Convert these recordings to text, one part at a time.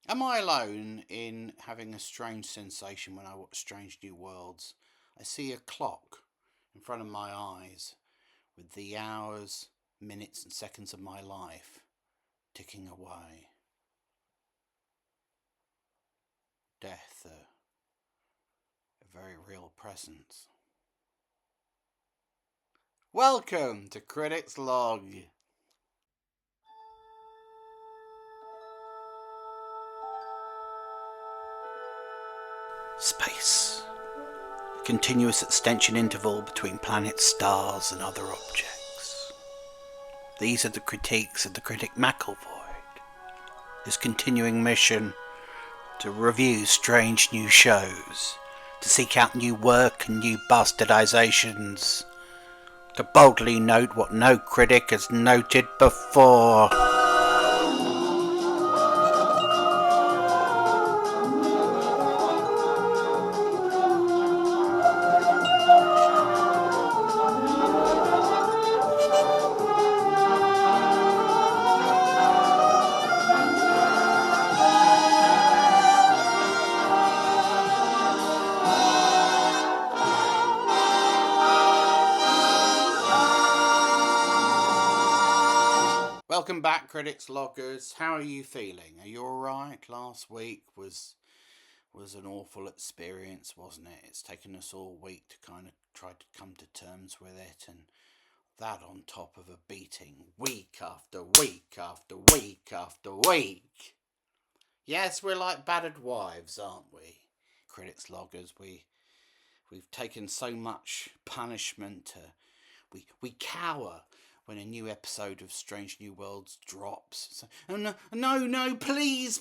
Am I alone in having a strange sensation when I watch Strange New Worlds? I see a clock in front of my eyes with the hours, minutes, and seconds of my life ticking away. Death, a very real presence. Welcome to Critic's Log. Space. A continuous extension interval between planets, stars, and other objects. These are the critiques of the critic McElvoy. His continuing mission to review strange new shows, to seek out new work and new bastardizations, to boldly note what no critic has noted before. Welcome back, critics loggers. How are you feeling? Are you alright? Last week was an awful experience, wasn't it? It's taken us all week to kind of try to come to terms with it, and that on top of a beating week after week after week after week. Yes, we're like battered wives, aren't we? Critics loggers, we've taken so much punishment. We cower when a new episode of Strange New Worlds drops. So, oh no, please.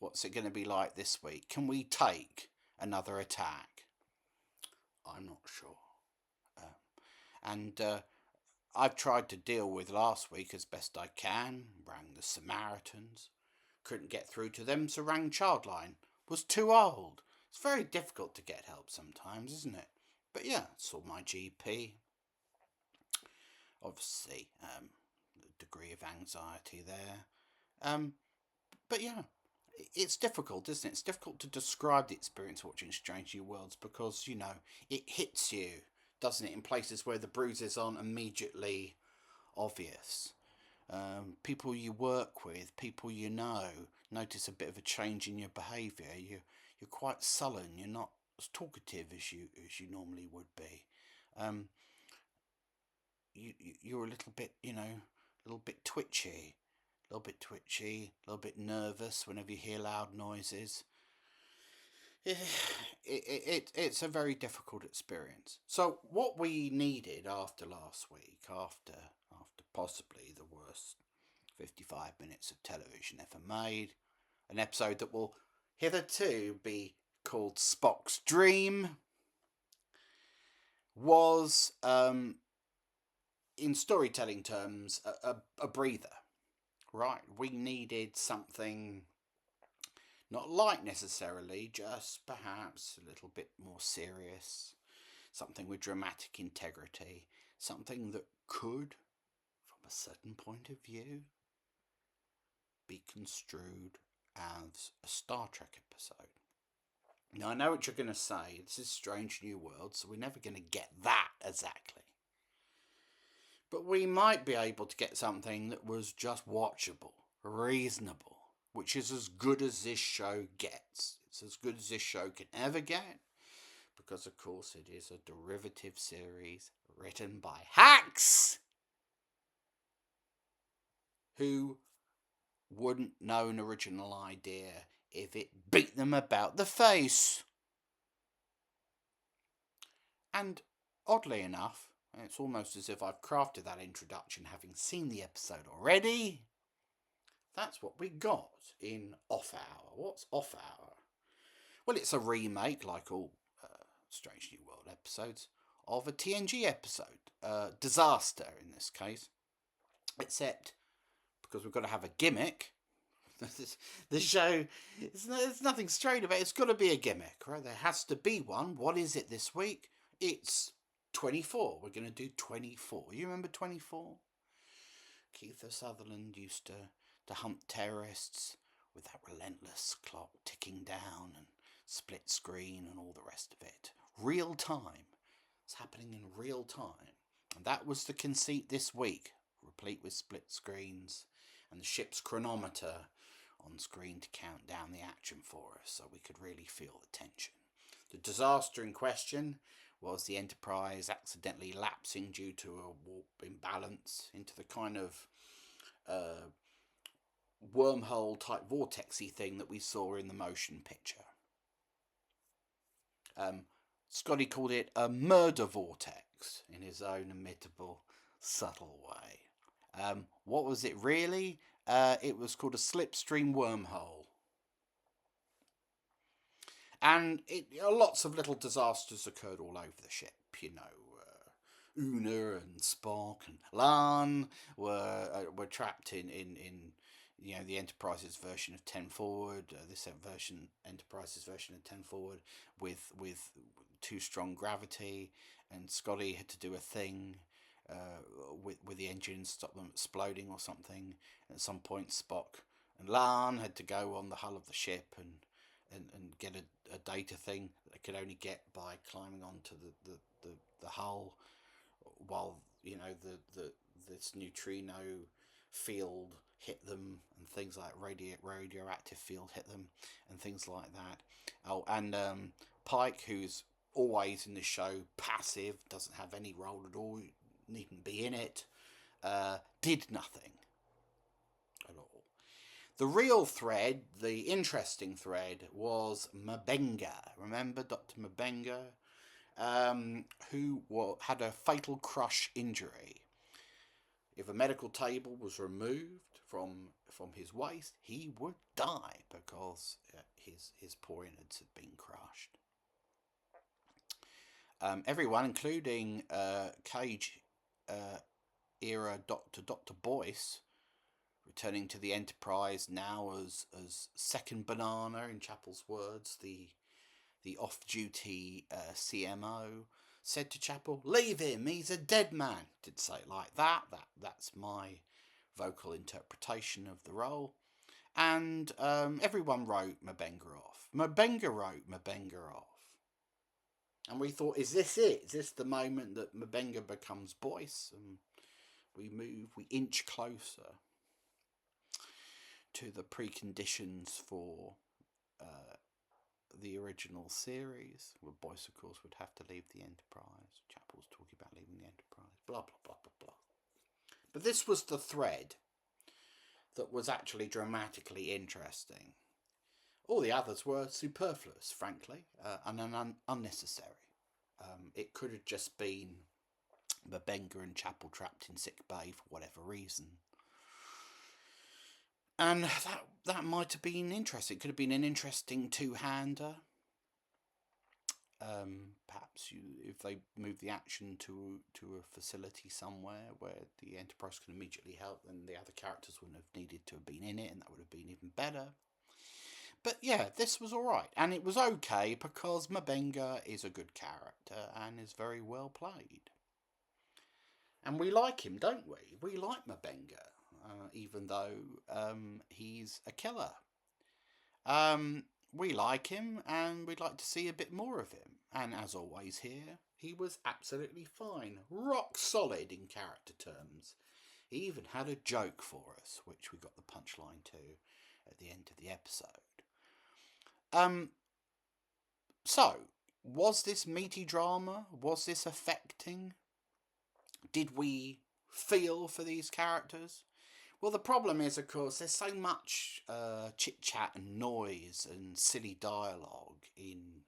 What's it going to be like this week? Can we take another attack? I'm not sure. And I've tried to deal with last week as best I can. Rang the Samaritans. Couldn't get through to them, so rang Childline. Was too old. It's very difficult to get help sometimes, isn't it? But yeah, saw my GP. Obviously, the degree of anxiety there. But yeah, it's difficult, isn't it? It's difficult to describe the experience of watching Strange New Worlds because, it hits you, doesn't it, in places where the bruises aren't immediately obvious. People you work with, people you know, notice a bit of a change in your behaviour. You're quite sullen. You're not as talkative as you normally would be. You're a little bit, a little bit twitchy, a little bit nervous whenever you hear loud noises. It's a very difficult experience. So what we needed after last week, after possibly the worst 55 minutes of television ever made, an episode that will hitherto be called Spock's Dream, was, in storytelling terms, a breather. Right, we needed something not light necessarily, just perhaps a little bit more serious, something with dramatic integrity, something that could, from a certain point of view, be construed as a Star Trek episode. Now, I know what you're going to say. This is Strange New World, so we're never going to get that exactly. But we might be able to get something that was just watchable, reasonable, which is as good as this show gets. It's as good as this show can ever get, because of course it is a derivative series written by hacks who wouldn't know an original idea if it beat them about the face. And oddly enough, it's almost as if I've crafted that introduction having seen the episode already. That's what we got in Off Hour. What's Off Hour? Well, it's a remake, like all Strange New World episodes, of a TNG episode. Disaster, in this case. Except, because we've got to have a gimmick, the show, there's nothing strange about it. It's got to be a gimmick, right? There has to be one. What is it this week? It's 24. We're going to do 24. You remember 24? Keith Sutherland used to to hunt terrorists with that relentless clock ticking down and split screen and all the rest of it. Real time. It's happening in real time. And that was the conceit this week, replete with split screens and the ship's chronometer on screen to count down the action for us so we could really feel the tension. The disaster in question was the Enterprise accidentally lapsing due to a warp imbalance into the kind of wormhole type vortexy thing that we saw in the motion picture. Scotty called it a murder vortex in his own imitable, subtle way. What was it really? It was called a slipstream wormhole. And lots of little disasters occurred all over the ship. Una and Spock and Lan were trapped in the Enterprise's version of 10 forward. This Enterprise's version of 10 forward with too strong gravity, and Scotty had to do a thing with the engines, stop them exploding or something. At some point, Spock and Lan had to go on the hull of the ship and get a data thing that they could only get by climbing onto the hull, while this neutrino field hit them and things like radioactive field hit them and things like that. Oh, and Pike, who's always in the show passive, doesn't have any role at all, needn't be in it, did nothing at all. The real thread, the interesting thread, was M'Benga. Remember Dr. M'Benga? Who had a fatal crush injury. If a medical table was removed from his waist, he would die because his poor innards had been crushed. Everyone, including Cage era Dr. Boyce, returning to the Enterprise now as second banana, in Chapel's words, the off-duty CMO, said to Chapel, "Leave him, he's a dead man." Didn't say it like that. That's my vocal interpretation of the role. And everyone wrote M'Benga off. M'Benga wrote M'Benga off. And we thought, is this it? Is this the moment that M'Benga becomes Boyce? And we inch closer to the preconditions for the original series, where Boyce, of course, would have to leave the Enterprise. Chapel's talking about leaving the Enterprise. Blah, blah, blah, blah, blah. But this was the thread that was actually dramatically interesting. All the others were superfluous, frankly, and unnecessary. It could have just been M'Benga and Chapel trapped in sick bay for whatever reason. And that might have been interesting. It could have been an interesting two-hander. Perhaps if they move the action to a facility somewhere where the Enterprise can immediately help, then the other characters wouldn't have needed to have been in it, and that would have been even better. But yeah, this was alright. And it was okay because M'Benga is a good character and is very well played. And we like him, don't we? We like M'Benga. Even though he's a killer. We like him, and we'd like to see a bit more of him. And as always here, he was absolutely fine. Rock solid in character terms. He even had a joke for us, which we got the punchline to at the end of the episode. So, was this meaty drama? Was this affecting? Did we feel for these characters? Well, the problem is, of course, there's so much chit-chat and noise and silly dialogue in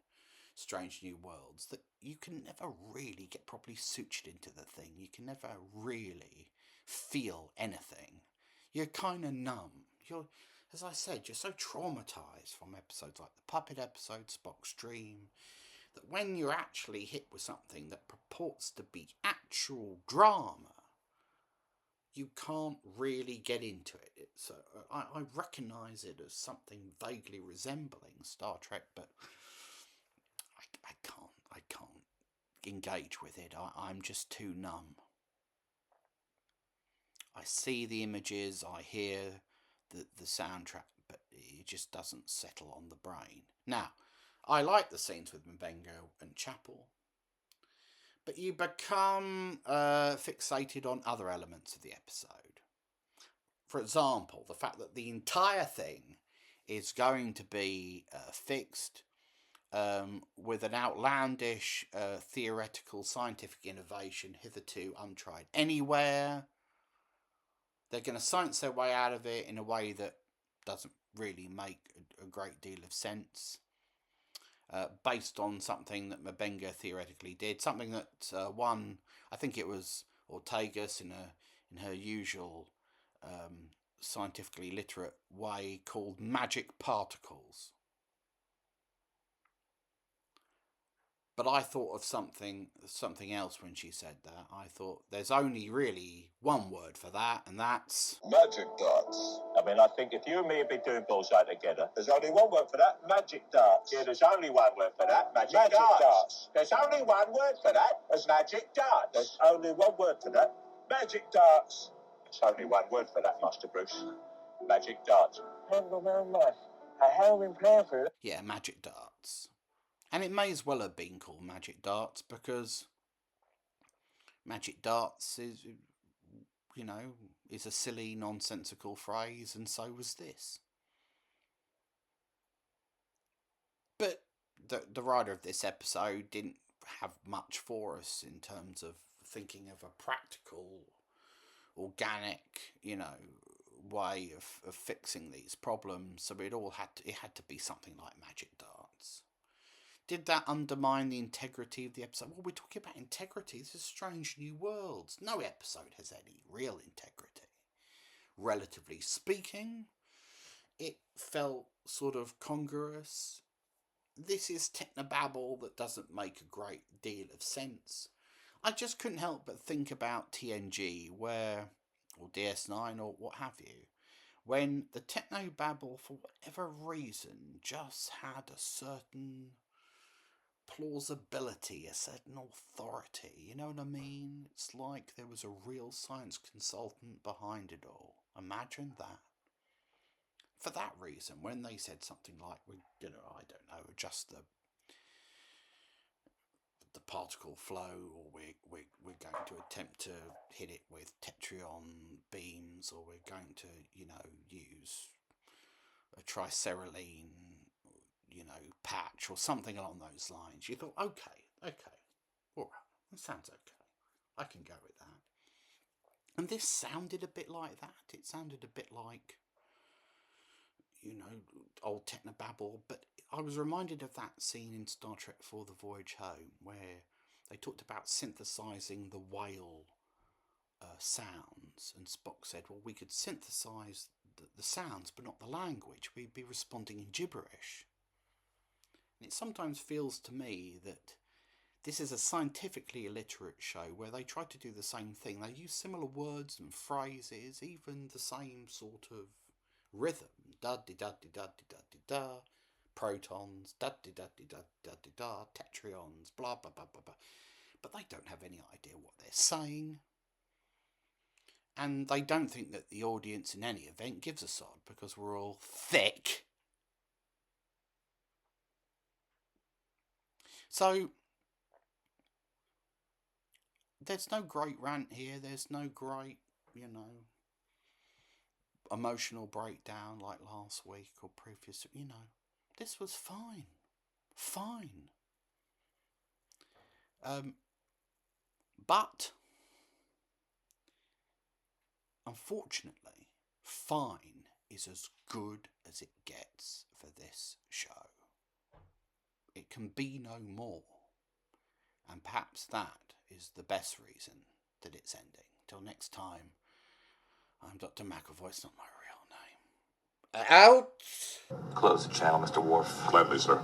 Strange New Worlds that you can never really get properly sutured into the thing. You can never really feel anything. You're kind of numb. As I said, you're so traumatised from episodes like the Puppet episode, Spock's Dream, that when you're actually hit with something that purports to be actual drama, you can't really get into it. I recognise it as something vaguely resembling Star Trek, but I can't engage with it. I'm just too numb. I see the images, I hear the soundtrack, but it just doesn't settle on the brain. Now, I like the scenes with Mbengo and Chapel, but you become fixated on other elements of the episode. For example, the fact that the entire thing is going to be fixed with an outlandish theoretical scientific innovation hitherto untried anywhere. They're going to science their way out of it in a way that doesn't really make a great deal of sense. Based on something that Mbenga theoretically did, something that I think it was Ortegas in her usual scientifically literate way, called magic particles. But I thought of something else when she said that. I thought there's only really one word for that, and that's magic darts. I mean, I think if you and me have been doing bullshit together, there's only one word for that: magic darts. Yeah, there's only one word for that: magic darts. There's only one word for that: as magic darts. There's only one word for that: magic darts. There's only one word for that, Master Bruce: magic darts. I haven't been playing for it. Yeah, magic darts. And it may as well have been called magic darts, because magic darts is, is a silly, nonsensical phrase, and so was this. But the writer of this episode didn't have much for us in terms of thinking of a practical, organic, way of fixing these problems. So it had to be something like magic darts. Did that undermine the integrity of the episode? Well, we're talking about integrity. This is Strange New Worlds. No episode has any real integrity. Relatively speaking, it felt sort of congruous. This is technobabble that doesn't make a great deal of sense. I just couldn't help but think about TNG, or DS9, or what have you, when the technobabble, for whatever reason, just had a certain plausibility, a certain authority. You know what I mean? It's like there was a real science consultant behind it all. Imagine that. For that reason, when they said something like, I don't know, adjust the particle flow, or we're going to attempt to hit it with tetrion beams, or we're going to, use a tricerylene, patch, or something along those lines. You thought, okay, all right, that sounds okay. I can go with that. And this sounded a bit like that. It sounded a bit like, old technobabble. But I was reminded of that scene in Star Trek IV: The Voyage Home, where they talked about synthesizing the whale sounds, and Spock said, well, we could synthesize the sounds, but not the language. We'd be responding in gibberish. And it sometimes feels to me that this is a scientifically illiterate show where they try to do the same thing. They use similar words and phrases, even the same sort of rhythm. Da-di-da-di-da-di-da-di-da. Protons, da-di-da-di-da-di-da-di-da. Tetrions, blah, blah, blah, blah, blah. But they don't have any idea what they're saying. And they don't think that the audience in any event gives a sod, because we're all thick. So, there's no great rant here. There's no great, emotional breakdown like last week or previous. This was fine. Fine. But, unfortunately, fine is as good as it gets for this show. It can be no more. And perhaps that is the best reason that it's ending. Till next time, I'm Dr. McAvoy. It's not my real name. Out! Close the channel, Mr. Worf. Gladly, sir.